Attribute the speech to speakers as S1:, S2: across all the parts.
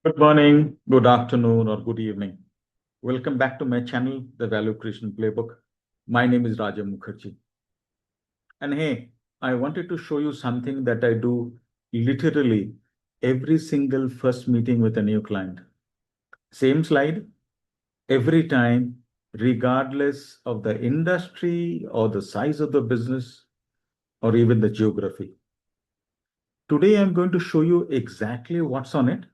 S1: Good morning, good afternoon, or good evening. Welcome back to my channel, The Value Creation Playbook. My name is Rodeme Mukherjee. And hey, I wanted to show you something that I do literally every single first meeting with a new client. Same slide every time, regardless of the industry or the size of the business or even the geography. Today, I'm going to show you exactly what's on it.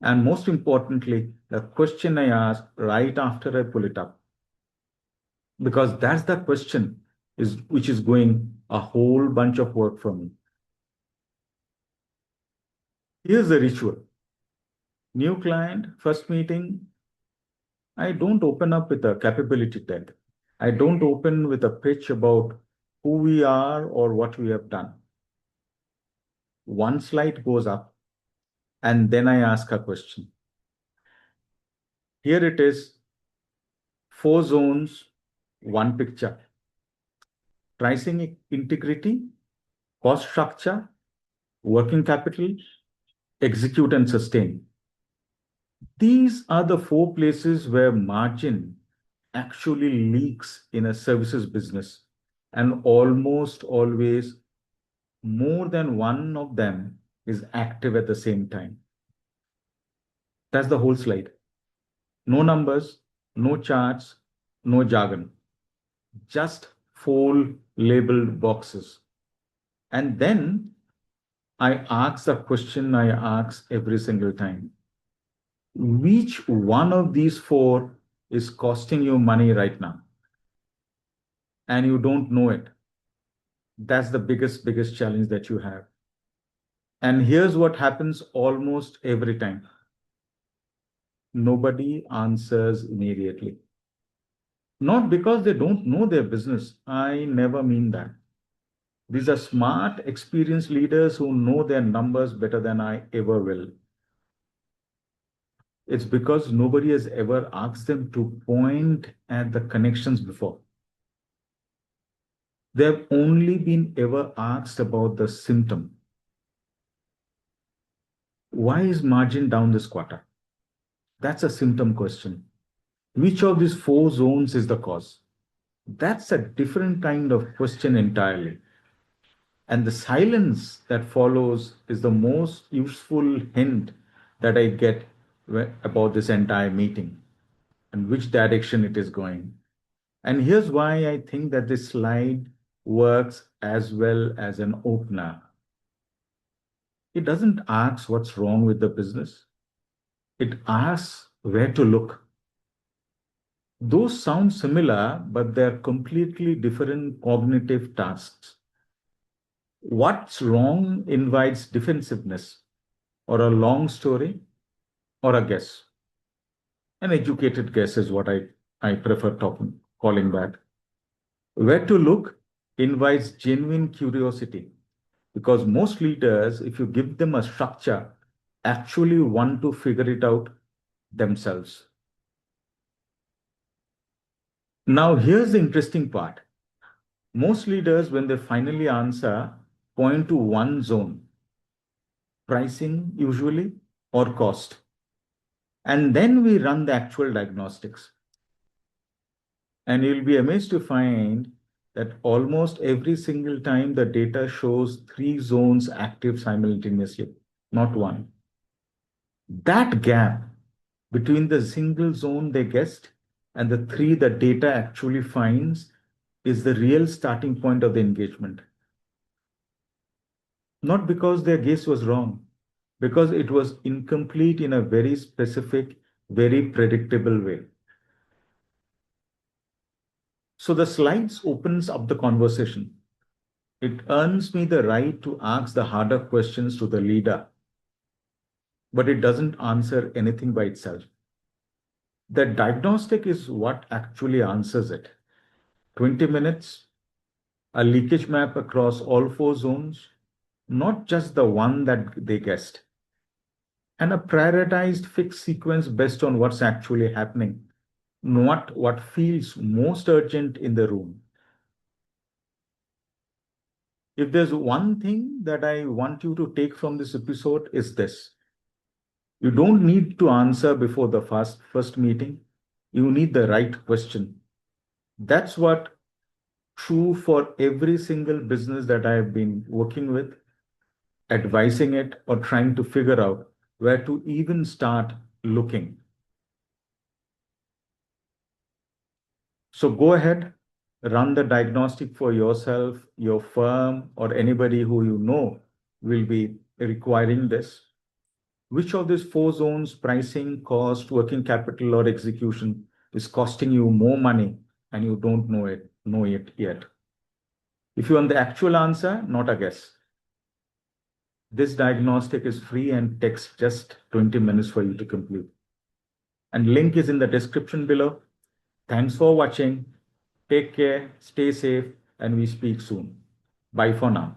S1: And most importantly, the question I ask right after I pull it up. Because that's the question which is going a whole bunch of work for me. Here's the ritual. New client, first meeting, I don't open up with a capability deck. I don't open with a pitch about who we are or what we have done. One slide goes up, and then I ask a question. Here it is, 4 zones, one picture. Pricing integrity, cost structure, working capital, execute and sustain. These are the 4 places where margin actually leaks in a services business, and almost always more than one of them is active at the same time. That's the whole slide. No numbers, no charts, no jargon, just 4 labeled boxes. And then I ask the question I ask every single time. Which one of these 4 is costing you money right now? And you don't know it. That's the biggest challenge that you have. And here's what happens almost every time. Nobody answers immediately. Not because they don't know their business. I never mean that. These are smart, experienced leaders who know their numbers better than I ever will. It's because nobody has ever asked them to point at the connections before. They've only been ever asked about the symptom. Why is margin down this quarter? That's a symptom question. Which of these 4 zones is the cause? That's a different kind of question entirely. And the silence that follows is the most useful hint that I get about this entire meeting and which direction it is going. And here's why I think that this slide works as well as an opener. It doesn't ask what's wrong with the business. It asks where to look. Those sound similar, but they're completely different cognitive tasks. What's wrong invites defensiveness, or a long story, or a guess. An educated guess is what I prefer calling that. Where to look invites genuine curiosity, because most leaders, if you give them a structure, actually want to figure it out themselves. Now, here's the interesting part. Most leaders, when they finally answer, point to one zone, pricing usually, or cost. And then we run the actual diagnostics. And you'll be amazed to find that almost every single time the data shows 3 zones active simultaneously, not one. That gap between the single zone they guessed and the 3 that data actually finds is the real starting point of the engagement. Not because their guess was wrong, because it was incomplete in a very specific, very predictable way. So the slides opens up the conversation. It earns me the right to ask the harder questions to the leader, but it doesn't answer anything by itself. The diagnostic is what actually answers it. 20 minutes, a leakage map across all 4 zones, not just the one that they guessed, and a prioritized fixed sequence based on what's actually happening, not what feels most urgent in the room. If there's one thing that I want you to take from this episode is this. You don't need to answer before the first meeting. You need the right question. That's what true for every single business that I have been working with, advising it or trying to figure out where to even start looking. So go ahead, run the diagnostic for yourself, your firm, or anybody who you know will be requiring this. Which of these four zones, pricing, cost, working capital, or execution, is costing you more money and you don't know it yet? If you want the actual answer, not a guess. This diagnostic is free and takes just 20 minutes for you to complete. And link is in the description below. Thanks for watching. Take care, stay safe, and we speak soon. Bye for now.